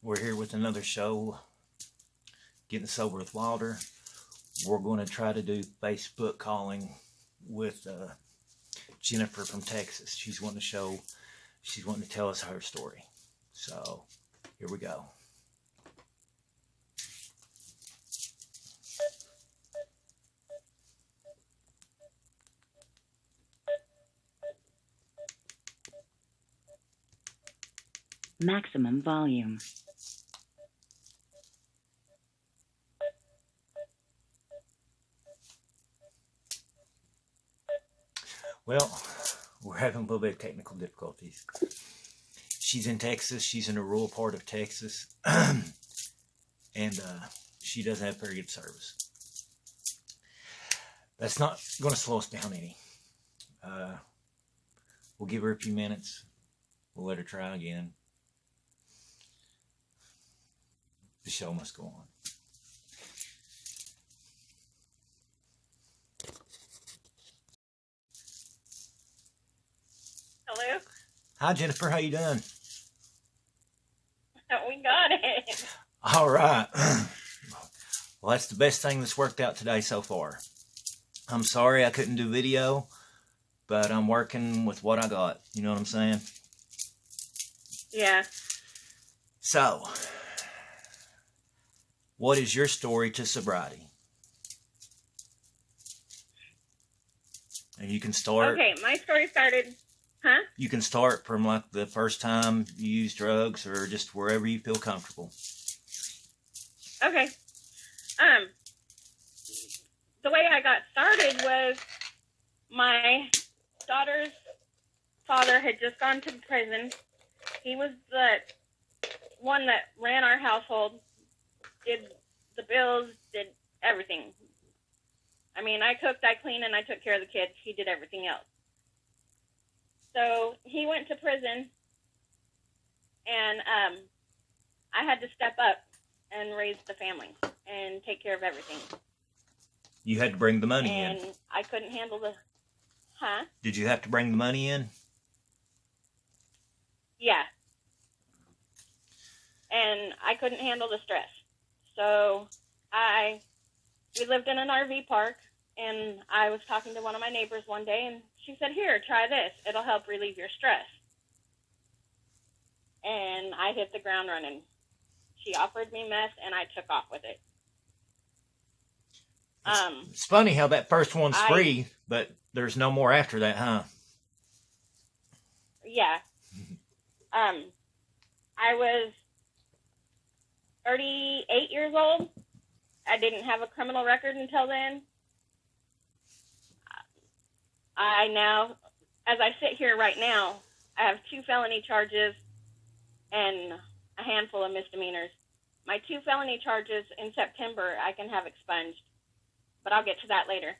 We're here with another show, Getting Sober with Wilder. We're going to try to do Facebook calling with Jennifer from Texas. She's wanting to tell us her story. So, here we go. Maximum volume. Well, we're having a little bit of technical difficulties. She's in Texas. She's in a rural part of Texas. and she doesn't have very good service. That's not going to slow us down any. We'll give her a few minutes. We'll let her try again. The show must go on. Hello? Hi, Jennifer. How you doing? We got it. All right. Well, that's the best thing that's worked out today so far. I'm sorry I couldn't do video, but I'm working with what I got. You know what I'm saying? Yeah. So, what is your story to sobriety? And you can start. Okay, my story started, huh? You can start from like the first time you used drugs or just wherever you feel comfortable. Okay. The way I got started was my daughter's father had just gone to prison. He was the one that ran our household, did the bills, did everything. I mean, I cooked, I cleaned, and I took care of the kids. He did everything else. So he went to prison, and I had to step up and raise the family and take care of everything. You had to bring the money in. And I couldn't handle the... Huh? Did you have to bring the money in? Yeah. And I couldn't handle the stress. So we lived in an RV park, and I was talking to one of my neighbors one day, and she said, "Here, try this. It'll help relieve your stress." And I hit the ground running. She offered me meth, and I took off with it. It's funny how that first one's free, but there's no more after that, huh? Yeah. I was 38 years old. I didn't have a criminal record until then. I now, as I sit here right now, I have 2 felony charges and a handful of misdemeanors. My 2 felony charges in September I can have expunged, but I'll get to that later.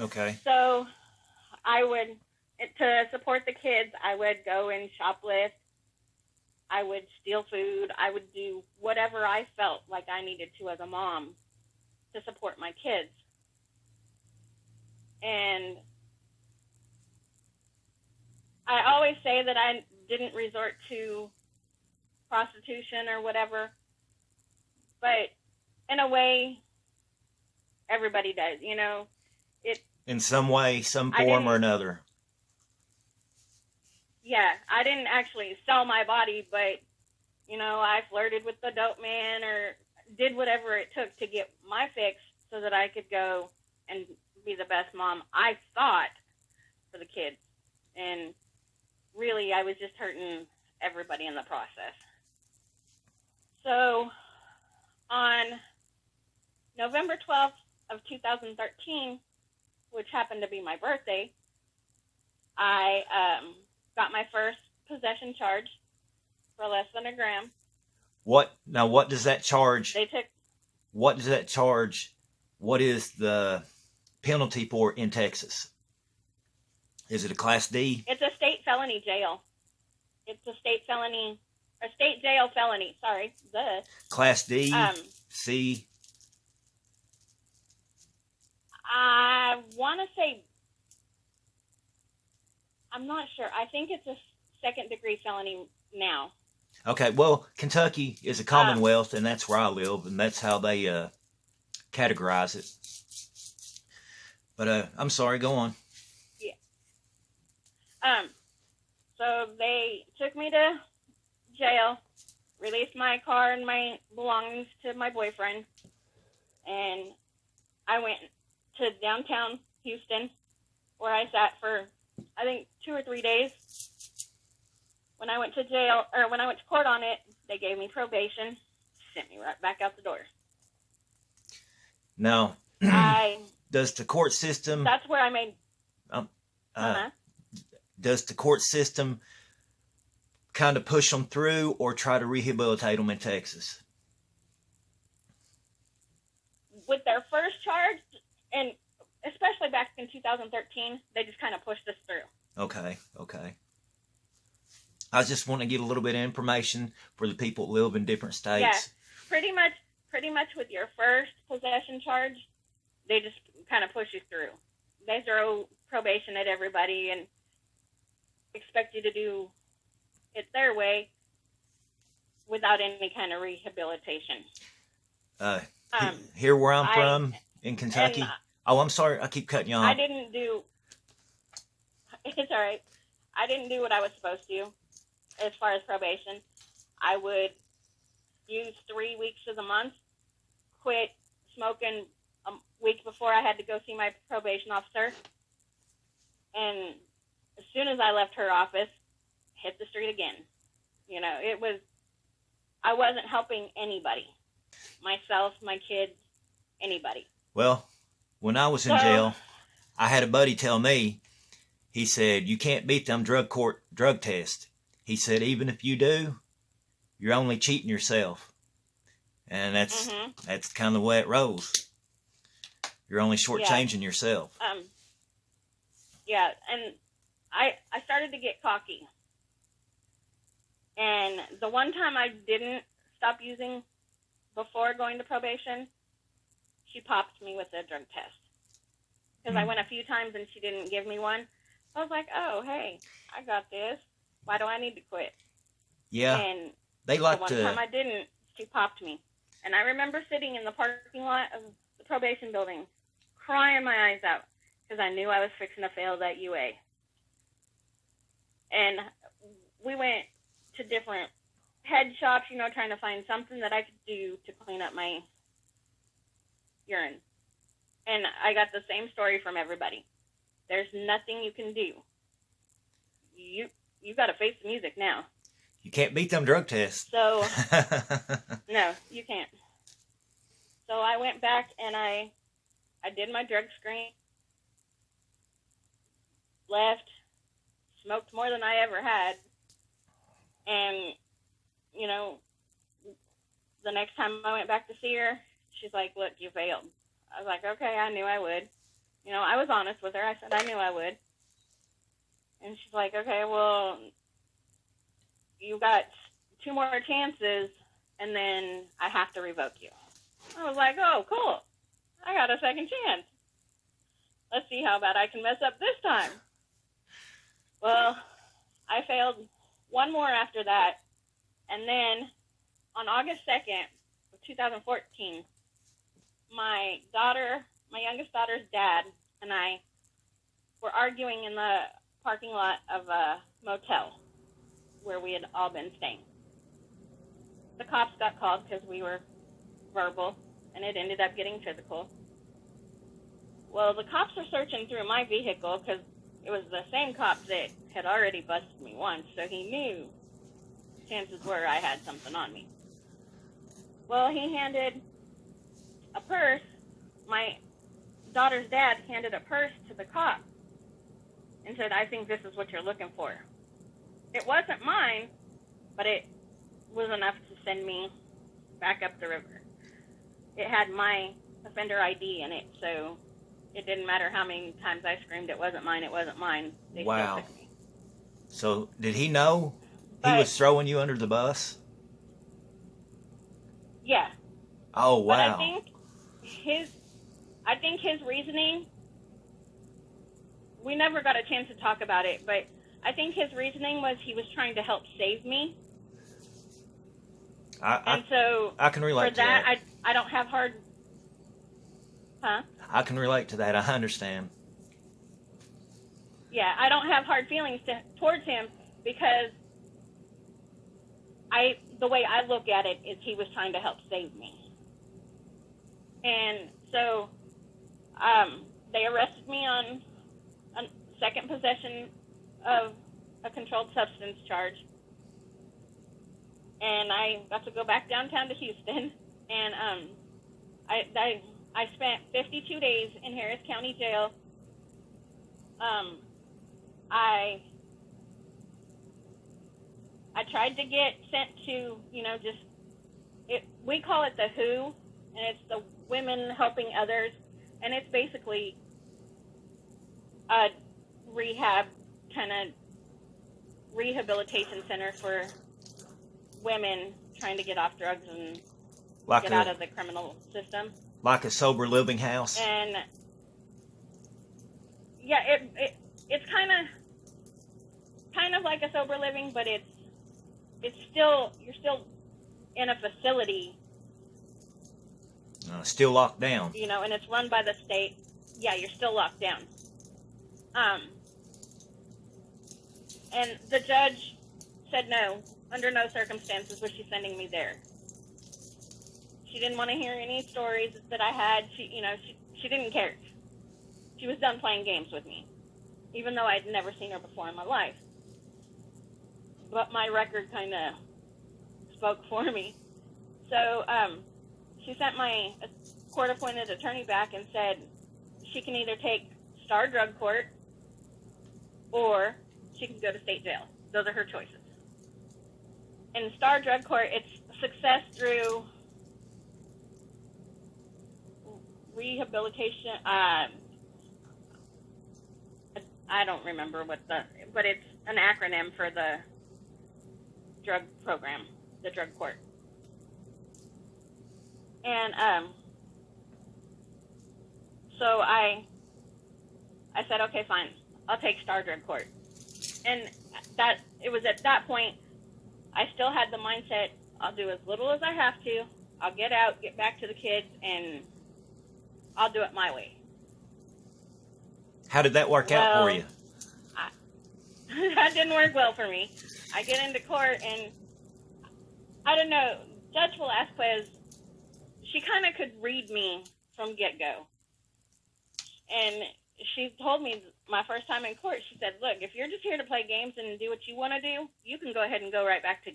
Okay. So to support the kids, I would go and shoplift. I would steal food. I would do whatever I felt like I needed to as a mom to support my kids. And I always say that I didn't resort to prostitution or whatever, but in a way, everybody does, you know. In some way, some form or another. Yeah, I didn't actually sell my body, but, you know, I flirted with the dope man or did whatever it took to get my fix so that I could go and be the best mom I thought for the kids. And really, I was just hurting everybody in the process. So on November 12th of 2013, which happened to be my birthday, I got my first possession charge for less than a gram. What does that charge? What does that charge? What is the penalty for in Texas? Is it a Class D? It's a state felony jail. It's a state jail felony. Sorry. Class D? C? I want to say, I'm not sure. I think it's a second degree felony now. Okay, well, Kentucky is a commonwealth, and that's where I live, and that's how they categorize it. But I'm sorry, go on. Yeah. So they took me to jail, released my car and my belongings to my boyfriend, and I went to downtown Houston, where I sat for, I think, 2 or 3 days. When I went to jail, or when I went to court on it, they gave me probation, sent me right back out the door. Now, does the court system... That's where I made... Does the court system kind of push them through or try to rehabilitate them in Texas? With their first charge, and especially back in 2013, they just kind of pushed us through. Okay. I just want to get a little bit of information for the people that live in different states. Yeah, pretty much with your first possession charge, they just kind of push you through. They throw probation at everybody and expect you to do it their way without any kind of rehabilitation. Here where I'm from in Kentucky. I'm sorry, I keep cutting you off. It's all right. I didn't do what I was supposed to as far as probation. I would use 3 weeks of the month, quit smoking a week before I had to go see my probation officer, and as soon as I left her office, hit the street again. You know, I wasn't helping anybody. Myself, my kids, anybody. Well, when I was in jail, I had a buddy tell me, he said, you can't beat them drug tests. He said, even if you do, you're only cheating yourself. And that's kind of the way it rolls. You're only shortchanging yourself. Yeah, and I started to get cocky. And the one time I didn't stop using before going to probation, she popped me with a drug test. Because I went a few times and she didn't give me one. I was like, oh, hey, I got this. Why do I need to quit? Yeah, and they like the one time I didn't, she popped me. And I remember sitting in the parking lot of the probation building, crying my eyes out, because I knew I was fixing to fail that UA. And we went to different head shops, you know, trying to find something that I could do to clean up my urine. And I got the same story from everybody. There's nothing you can do. You got to face the music now. You can't beat them drug tests. So, no, you can't. So I went back and I did my drug screen, left, smoked more than I ever had, and, you know, the next time I went back to see her, she's like, look, you failed. I was like, okay, I knew I would. You know, I was honest with her. I said I knew I would. And she's like, okay, well, you got 2 more chances, and then I have to revoke you. I was like, oh, cool. I got a second chance. Let's see how bad I can mess up this time. Well, I failed 1 more after that, and then on August 2nd of 2014, my youngest daughter's dad, and I were arguing in the parking lot of a motel where we had all been staying. The cops got called because we were verbal, and it ended up getting physical. Well, the cops were searching through my vehicle because it was the same cop that had already busted me once, so he knew chances were I had something on me. Well, he handed a purse. My daughter's dad handed a purse to the cop and said, I think this is what you're looking for. It wasn't mine, but it was enough to send me back up the river. It had my offender ID in it, so it didn't matter how many times I screamed, it wasn't mine, it wasn't mine. They wow. still took me. So did he know he was throwing you under the bus? Yeah. Oh, wow. But I think his reasoning, we never got a chance to talk about it, but I think his reasoning was he was trying to help save me. And so I can relate for to that, that. I don't have hard, huh? I can relate to that. I understand. Yeah, I don't have hard feelings towards him because the way I look at it is he was trying to help save me. And so they arrested me on a second possession of a controlled substance charge. And I got to go back downtown to Houston. And I spent 52 days in Harris County Jail. I tried to get sent to, we call it the WHO, and it's the Women Helping Others, and it's basically a rehabilitation center for women trying to get off drugs and get out of the criminal system. Like a sober living house? And yeah, it's kind of like a sober living, but you're still in a facility. Still locked down. And it's run by the state. Yeah, you're still locked down. And the judge said no, under no circumstances was she sending me there. She didn't want to hear any stories that I had. She didn't care. She was done playing games with me, even though I'd never seen her before in my life. But my record kind of spoke for me. So she sent my court-appointed attorney back and said she can either take Star Drug Court or she can go to state jail. Those are her choices. In Star Drug Court, it's success through rehabilitation. I don't remember but it's an acronym for the drug program, the drug court. And so I said, okay, fine, I'll take Star Drug Court. And it was at that point I still had the mindset, I'll do as little as I have to. I'll get out, get back to the kids, and I'll do it my way. How did that work out for you? That didn't work well for me. I get into court, and I don't know, Judge Velasquez, she kind of could read me from get-go. And she told me my first time in court, she said, look, if you're just here to play games and do what you want to do, you can go ahead and go right back to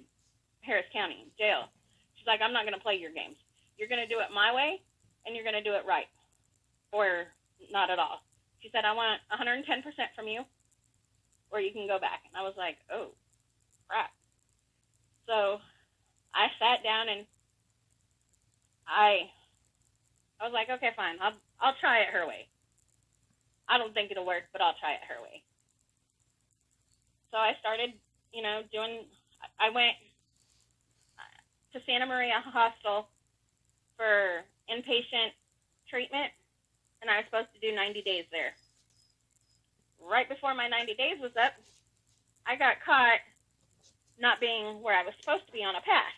Harris County jail. She's like, I'm not going to play your games. You're going to do it my way, and you're going to do it right, or not at all. She said, I want 110% from you, or you can go back. And I was like, oh, crap. So I sat down, and I was like, okay, fine. I'll try it her way. I don't think it'll work, but I'll try it her way. So I started, I went to Santa Maria Hospital for inpatient treatment, and I was supposed to do 90 days there. Right before my 90 days was up, I got caught not being where I was supposed to be on a pass.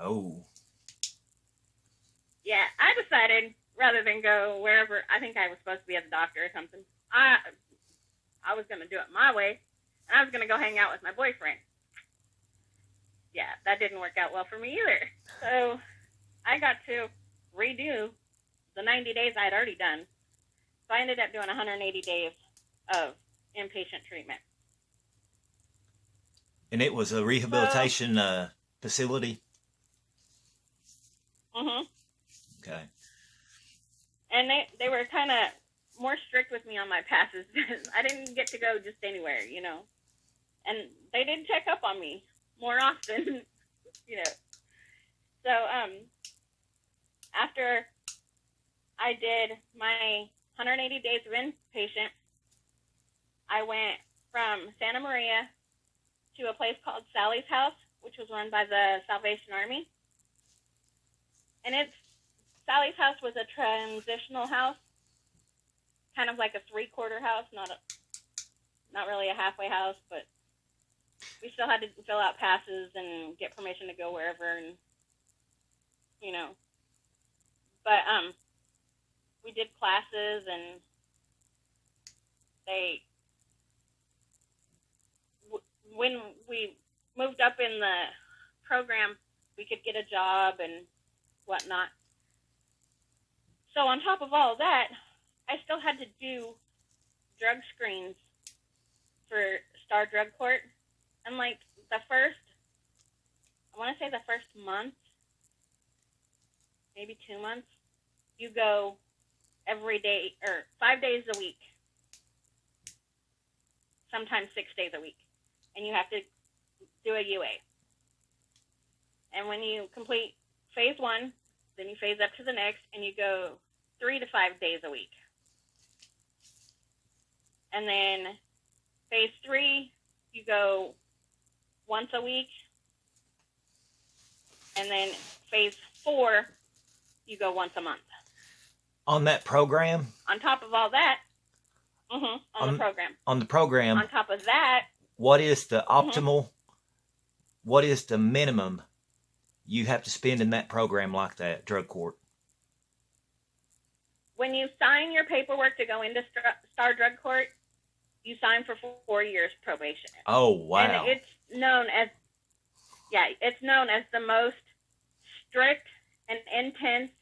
Oh. Yeah, I decided rather than go wherever, I think I was supposed to be at the doctor or something, I was going to do it my way, and I was going to go hang out with my boyfriend. Yeah, that didn't work out well for me either. So I got to redo the 90 days I had already done. So I ended up doing 180 days of inpatient treatment. And it was a rehabilitation facility? Mm-hmm. Okay. And they were kind of more strict with me on my passes. I didn't get to go just anywhere, And they did check up on me more often, So after I did my 180 days of inpatient, I went from Santa Maria to a place called Sally's House, which was run by the Salvation Army. And Sally's House was a transitional house, kind of like a 3/4 house, not really a halfway house, but we still had to fill out passes and get permission to go wherever and you know. But we did classes, and when we moved up in the program, we could get a job and whatnot. So on top of all that, I still had to do drug screens for Star Drug Court. And like I want to say the first month, maybe 2 months, you go every day or 5 days a week, sometimes 6 days a week, and you have to do a UA. And when you complete phase 1, then you phase up to the next, and you go 3 to 5 days a week. And then phase 3, you go once a week. And then phase 4, you go once a month. On that program? On top of all that, on the program. On the program. On top of that. What is the optimal, what is the minimum you have to spend in that program like that, drug court? When you sign your paperwork to go into Star Drug Court, you sign for 4 years probation. Oh, wow. And it's known as the most strict and intense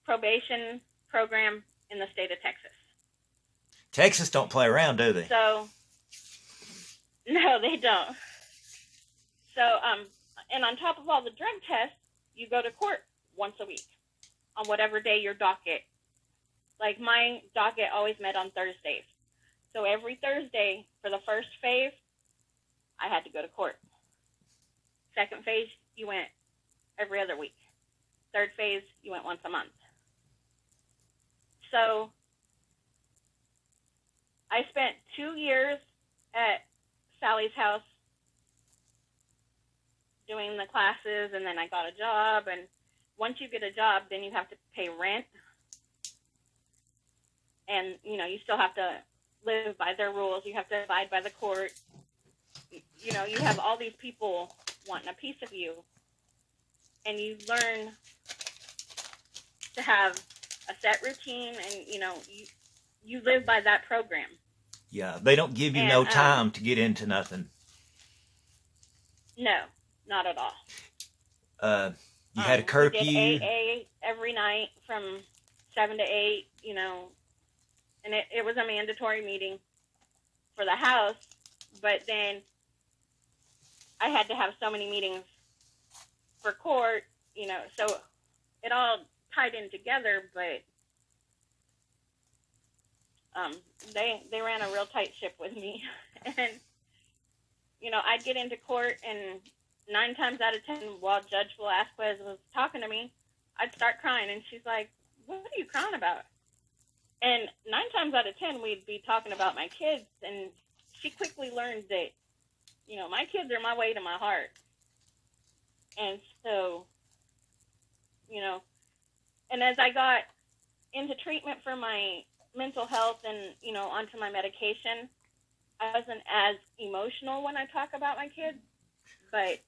probation program in the state of Texas. Texas don't play around, do they? So, no, they don't. So, and on top of all the drug tests, you go to court once a week on whatever day your docket. Like my docket always met on Thursdays. So every Thursday for the first phase, I had to go to court. Second phase, you went every other week. Third phase, you went once a month. So I spent 2 years at Sally's house doing the classes, and then I got a job. And once you get a job, then you have to pay rent. And, you know, you still have to live by their rules. You have to abide by the court. You know, you have all these people wanting a piece of you. And you learn to have a set routine, and, you know, you live by that program. Yeah, they don't give you no time to get into nothing. No, not at all. You had a curfew. We did AA every night from 7 to 8, you know, and it was a mandatory meeting for the house, but then I had to have so many meetings for court, you know, so it all tied in together, but they ran a real tight ship with me. And, you know, I'd get into court, and 9 times out of 10, while Judge Velasquez was talking to me, I'd start crying, and she's like, "What are you crying about?" And 9 times out of 10, we'd be talking about my kids, and she quickly learned that, you know, my kids are my way to my heart. And so, you know, and as I got into treatment for my mental health and, you know, onto my medication, I wasn't as emotional when I talk about my kids, but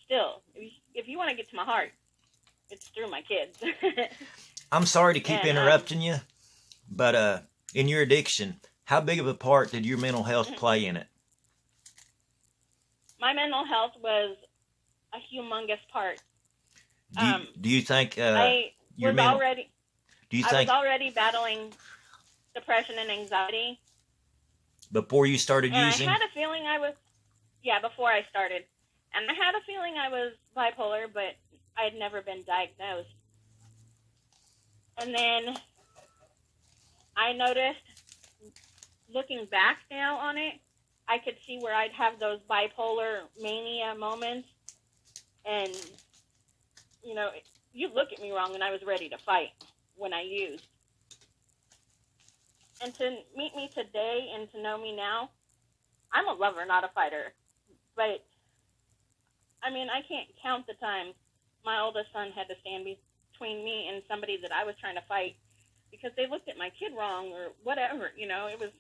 still, if you want to get to my heart, it's through my kids. I'm sorry to keep interrupting you, but in your addiction, how big of a part did your mental health play in it? My mental health was a humongous part. Do you think I was already battling depression and anxiety before you started using? I had a feeling before I started. And I had a feeling I was bipolar, but I had never been diagnosed. And then I noticed, looking back now on it, I could see where I'd have those bipolar mania moments. And, you know, you look at me wrong, and I was ready to fight when I used. And to meet me today and to know me now, I'm a lover, not a fighter. But, I mean, I can't count the times my oldest son had to stand between me and somebody that I was trying to fight because they looked at my kid wrong or whatever, you know, it was.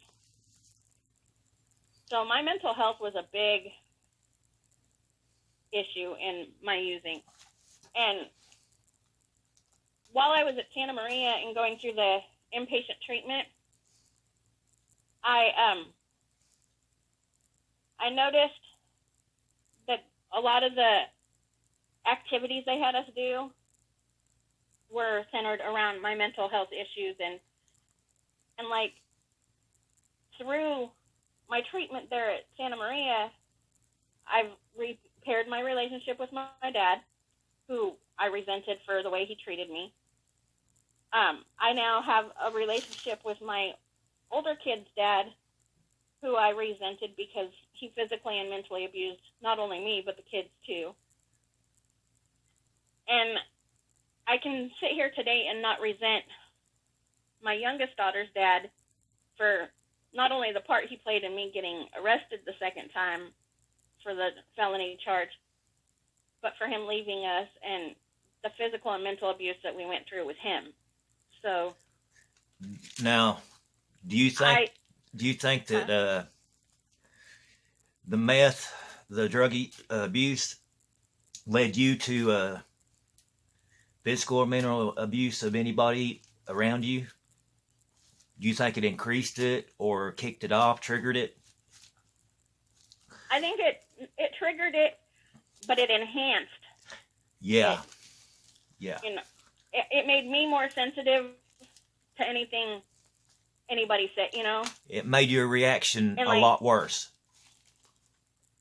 So my mental health was a big issue in my using. And while I was at Santa Maria and going through the inpatient treatment, I noticed that a lot of the activities they had us do were centered around my mental health issues, and like through my treatment there at Santa Maria, I've repaired my relationship with my dad, who I resented for the way he treated me. I now have a relationship with my older kid's dad, who I resented because he physically and mentally abused not only me, but the kids too. And I can sit here today and not resent my youngest daughter's dad for not only the part he played in me getting arrested the second time for the felony charge, but for him leaving us and the physical and mental abuse that we went through with him. So now, do you think that the meth, the drug abuse, led you to physical or mental abuse of anybody around you? Do you think it increased it or kicked it off, triggered it? I think it triggered it, but it enhanced. Yeah. It. Yeah. You know, it made me more sensitive to anything anybody said, you know? It made your reaction and a lot worse.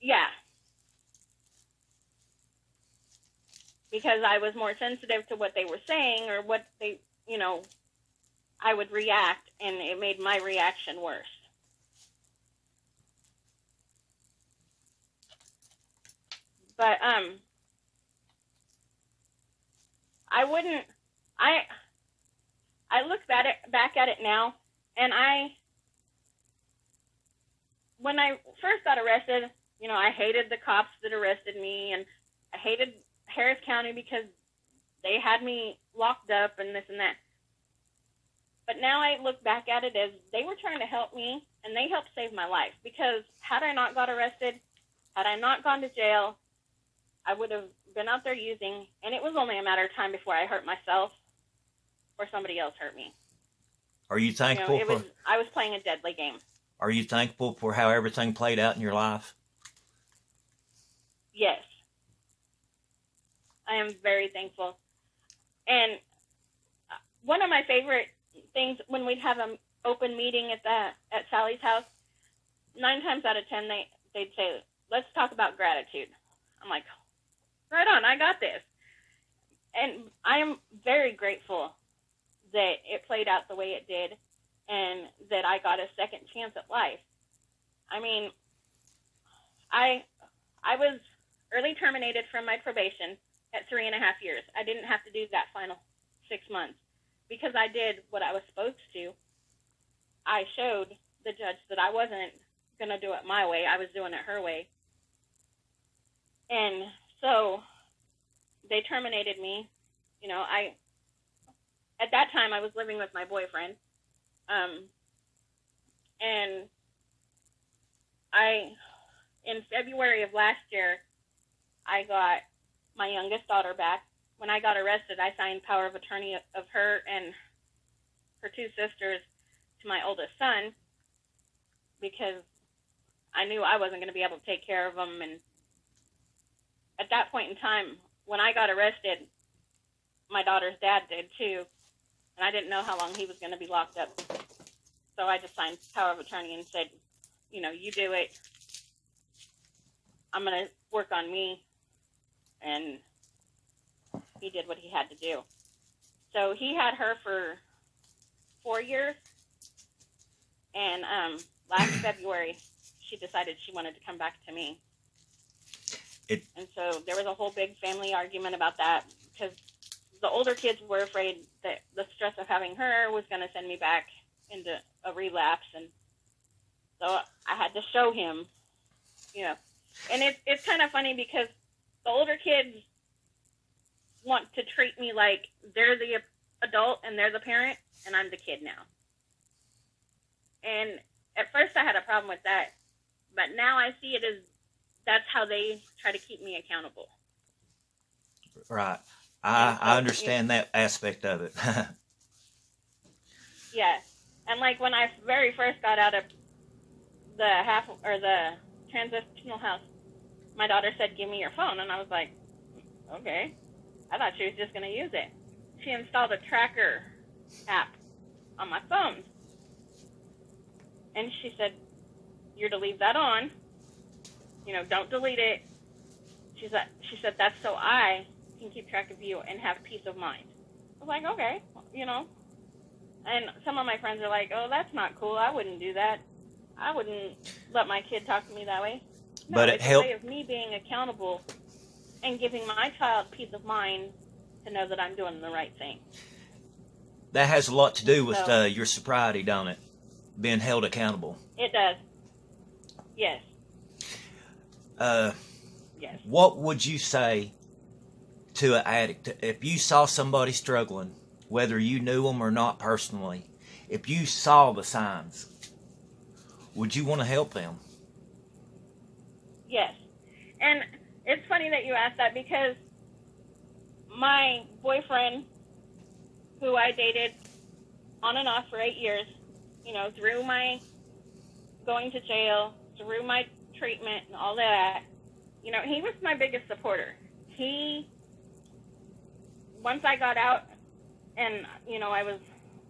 Yeah. Because I was more sensitive to what they were saying or what they, you know, I would react, and it made my reaction worse. But I wouldn't. I look back at it now, and when I first got arrested, you know, I hated the cops that arrested me, and I hated Harris County because they had me locked up and this and that. But now I look back at it as they were trying to help me, and they helped save my life. Because had I not got arrested, had I not gone to jail, I would have been out there using, and it was only a matter of time before I hurt myself or somebody else hurt me. Are you thankful I was playing a deadly game. Are you thankful for how everything played out in your life? Yes. I am very thankful. And one of my favorite things when we'd have an open meeting at Sally's house, 9 times out of 10 they'd say, "Let's talk about gratitude." I'm like, right on, I got this. And I am very grateful that it played out the way it did and that I got a second chance at life. I mean, I was early terminated from my probation at 3.5 years. I didn't have to do that final 6 months because I did what I was supposed to. I showed the judge that I wasn't going to do it my way. I was doing it her way. And so they terminated me. You know, at that time I was living with my boyfriend. And in February of last year, I got my youngest daughter back. When I got arrested, I signed power of attorney of her and her 2 sisters to my oldest son because I knew I wasn't going to be able to take care of them. And at that point in time, when I got arrested, my daughter's dad did too, and I didn't know how long he was going to be locked up. So I just signed power of attorney and said, you know, you do it. I'm going to work on me. And he did what he had to do. So he had her for 4 years. And last February, she decided she wanted to come back to me. And so there was a whole big family argument about that because the older kids were afraid that the stress of having her was going to send me back into a relapse. And so I had to show him, you know. And it's kind of funny because the older kids want to treat me like they're the adult and they're the parent, and I'm the kid now. And at first I had a problem with that, but now I see it as that's how they try to keep me accountable. Right. I understand that aspect of it. Yeah. And like when I very first got out of the transitional house, my daughter said, "Give me your phone," and I was like, "Okay." I thought she was just going to use it. She installed a tracker app on my phone, and she said, "You're to leave that on. Don't delete it." She said that's so I can keep track of you and have peace of mind. I was like, okay, And some of my friends are like, "Oh, that's not cool. I wouldn't do that. I wouldn't let my kid talk to me that way." No, But it's a way of me being accountable and giving my child peace of mind to know that I'm doing the right thing. That has a lot to do with your sobriety, don't it? Being held accountable. It does. Yes. Yes. What would you say to an addict if you saw somebody struggling, whether you knew them or not personally? If you saw the signs, would you want to help them? Yes. And it's funny that you asked that because my boyfriend, who I dated on and off for 8 years, through my going to jail, through my treatment and all that, he was my biggest supporter. Once I got out and, I was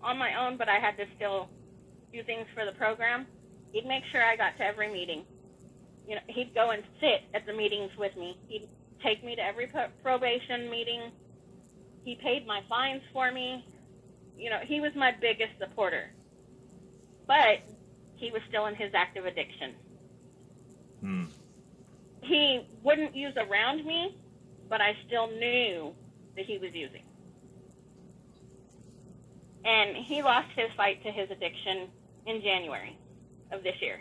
on my own, but I had to still do things for the program, he'd make sure I got to every meeting. He'd go and sit at the meetings with me. He'd take me to every probation meeting. He paid my fines for me. He was my biggest supporter. But he was still in his active addiction. He wouldn't use around me, but I still knew that he was using. And he lost his fight to his addiction in January of this year.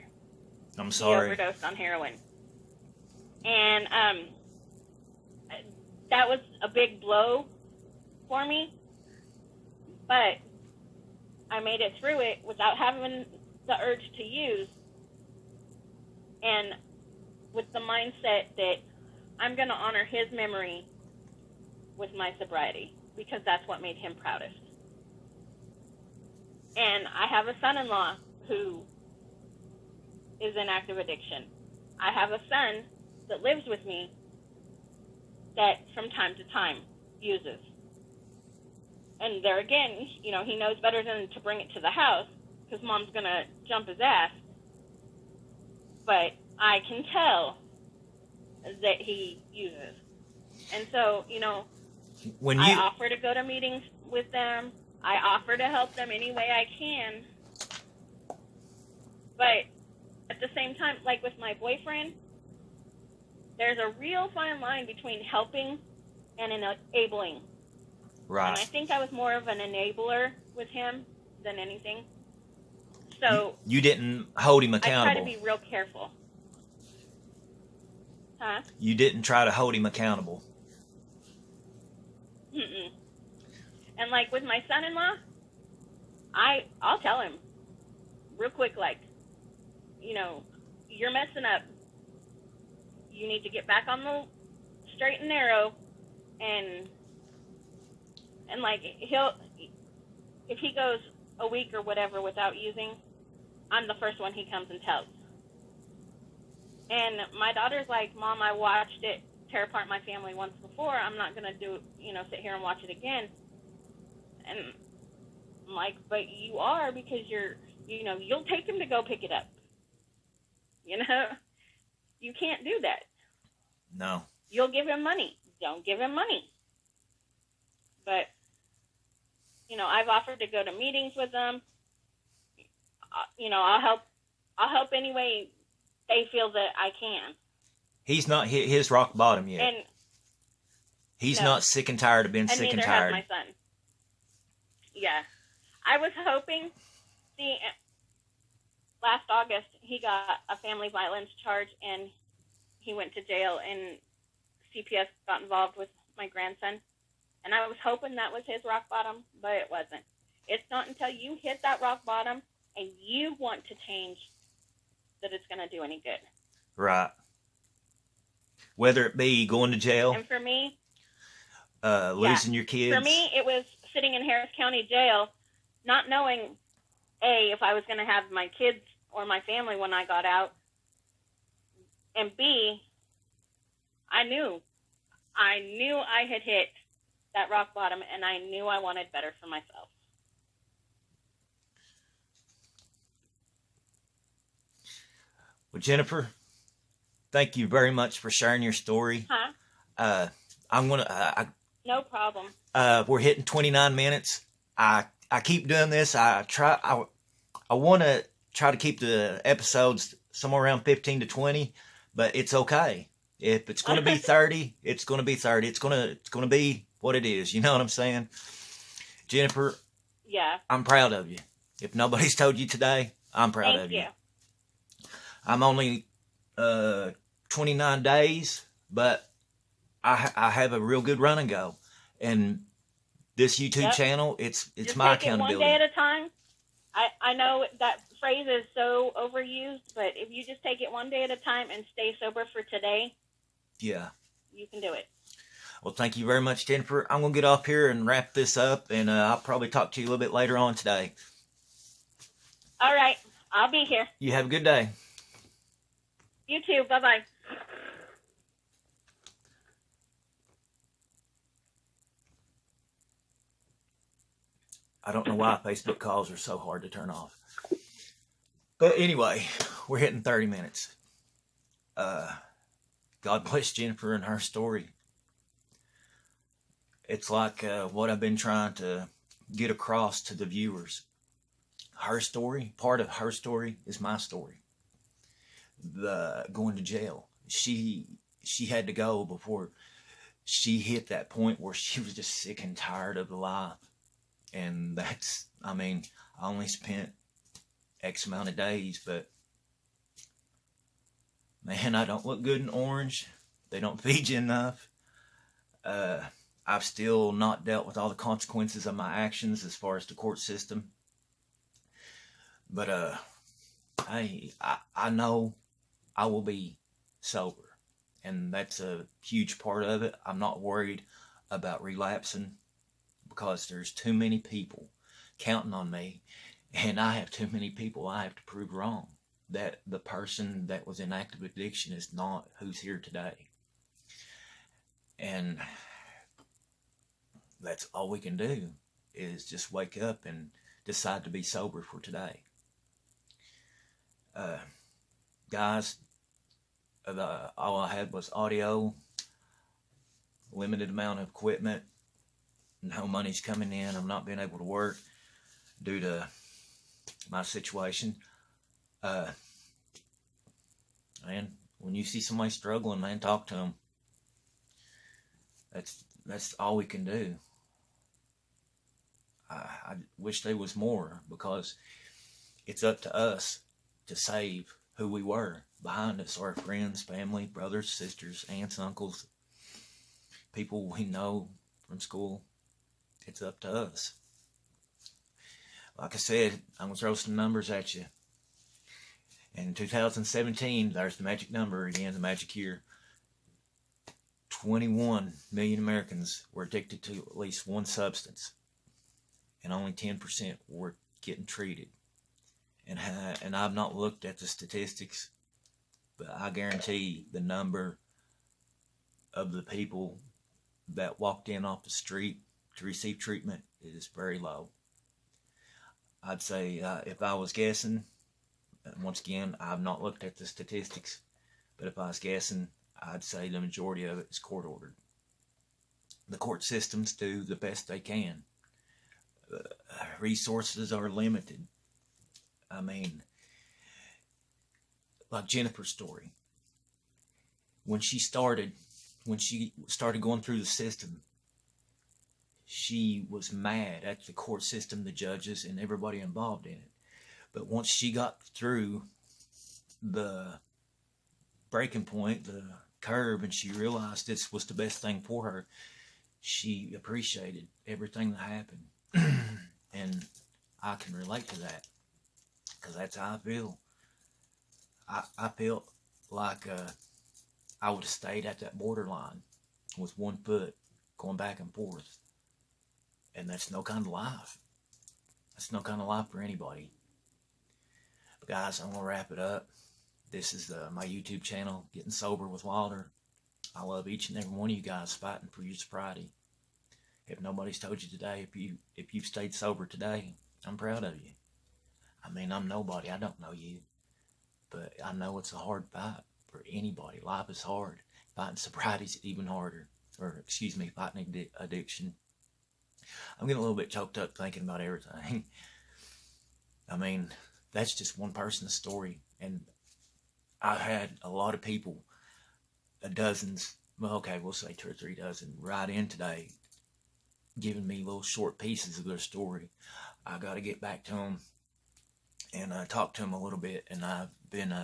I'm sorry. He overdosed on heroin. And that was a big blow for me. But I made it through it without having the urge to use, and with the mindset that I'm going to honor his memory with my sobriety, because that's what made him proudest. And I have a son-in-law who is in active addiction. I have a son that lives with me that from time to time uses. And there again, he knows better than to bring it to the house because mom's going to jump his ass. But I can tell that he uses. And so, I offer to go to meetings with them. I offer to help them any way I can. But at the same time, like with my boyfriend, there's a real fine line between helping and enabling. Right. And I think I was more of an enabler with him than anything. So you didn't hold him accountable. I try to be real careful. Huh? You didn't try to hold him accountable. Mm-mm. And like with my son-in-law, I'll tell him real quick, like, you're messing up. You need to get back on the straight and narrow, and like if he goes a week or whatever without using, I'm the first one he comes and tells. And my daughter's like, "Mom, I watched it tear apart my family once before. I'm not gonna sit here and watch it again." And I'm like, "But you are, because you'll take him to go pick it up. You can't do that. No. You'll give him money. Don't give him money." But I've offered to go to meetings with them. I'll help any way they feel that I can. He's not hit his rock bottom yet. And he's not sick and tired of being sick and tired. And neither has my son. Yeah. I was hoping, last August, he got a family violence charge, and he went to jail, and CPS got involved with my grandson. And I was hoping that was his rock bottom, but it wasn't. It's not until you hit that rock bottom and you want to change that it's going to do any good. Right. Whether it be going to jail. And for me, losing your kids? For me, it was sitting in Harris County Jail, not knowing, A, if I was going to have my kids or my family when I got out, and B, I knew I had hit that rock bottom, and I knew I wanted better for myself. Well, Jennifer, thank you very much for sharing your story. Huh? I'm gonna. No problem. We're hitting 29 minutes. I keep doing this. I want to try to keep the episodes somewhere around 15 to 20, but it's okay. If it's going to be 30, it's going to be 30. It's going to be what it is. You know what I'm saying? Jennifer, Yeah. I'm proud of you. If nobody's told you today, I'm proud of you. Thank you. I'm only 29 days, but I have a real good run and go. And this YouTube channel, it's Just my take accountability. it one day at a time. I know that phrase is so overused, but if you just take it one day at a time and stay sober for today, yeah, you can do it. Well, thank you very much, Jennifer. I'm going to get off here and wrap this up, and I'll probably talk to you a little bit later on today. All right. I'll be here. You have a good day. You too. Bye-bye. I don't know why Facebook calls are so hard to turn off. But anyway, we're hitting 30 minutes. God bless Jennifer and her story. It's like what I've been trying to get across to the viewers. Her story, part of her story is my story. The going to jail. She had to go before she hit that point where she was just sick and tired of the life. And that's, I mean, I only spent X amount of days, but man, I don't look good in orange. They don't feed you enough. I've still not dealt with all the consequences of my actions as far as the court system. But I know I will be sober, and that's a huge part of it. I'm not worried about relapsing because there's too many people counting on me, and I have too many people I have to prove wrong. That the person that was in active addiction is not who's here today. And that's all we can do is just wake up and decide to be sober for today. Guys, all I had was audio, limited amount of equipment, no money's coming in. I'm not being able to work due to my situation. And when you see somebody struggling, man, talk to them. That's all we can do. I wish there was more, because it's up to us to save who we were. Behind us, our friends, family, brothers, sisters, aunts, uncles, people we know from school. It's up to us. Like I said, I'm going to throw some numbers at you. In 2017, there's the magic number again, the magic year. 21 million Americans were addicted to at least one substance, and only 10% were getting treated. And I've not looked at the statistics, but I guarantee the number of the people that walked in off the street to receive treatment is very low. I'd say if I was guessing, once again, I've not looked at the statistics, but if I was guessing, I'd say the majority of it is court ordered. The court systems do the best they can. Resources are limited. I mean, like Jennifer's story. When she started going through the system, she was mad at the court system, the judges, and everybody involved in it. But once she got through the breaking point, the curve, and she realized this was the best thing for her, she appreciated everything that happened. And I can relate to that, because that's how I feel. I felt like I would have stayed at that borderline with 1 foot going back and forth. And that's no kind of life. That's no kind of life for anybody. But guys, I'm going to wrap it up. This is my YouTube channel, Getting Sober with Wilder. I love each and every one of you guys fighting for your sobriety. If nobody's told you today, if you've stayed sober today, I'm proud of you. I mean, I'm nobody. I don't know you. But I know it's a hard fight for anybody. Life is hard. Fighting sobriety is even harder. Or, excuse me, fighting addiction. I'm getting a little bit choked up thinking about everything. I mean, that's just one person's story. And I've had a lot of people, dozens, well, okay, we'll say 2 or 3 dozen, write in today, giving me little short pieces of their story. I got to get back to them and talk to them a little bit. And I've been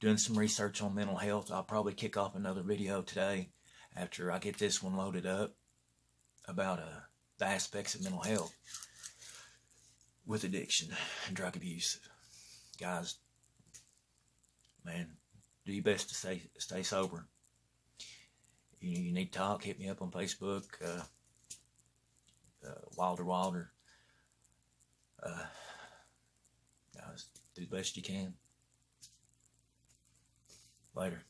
doing some research on mental health. I'll probably kick off another video today after I get this one loaded up about the aspects of mental health with addiction and drug abuse. Guys, man, do your best to stay sober. You need to talk, hit me up on Facebook, Wilder. Guys, do the best you can. Later.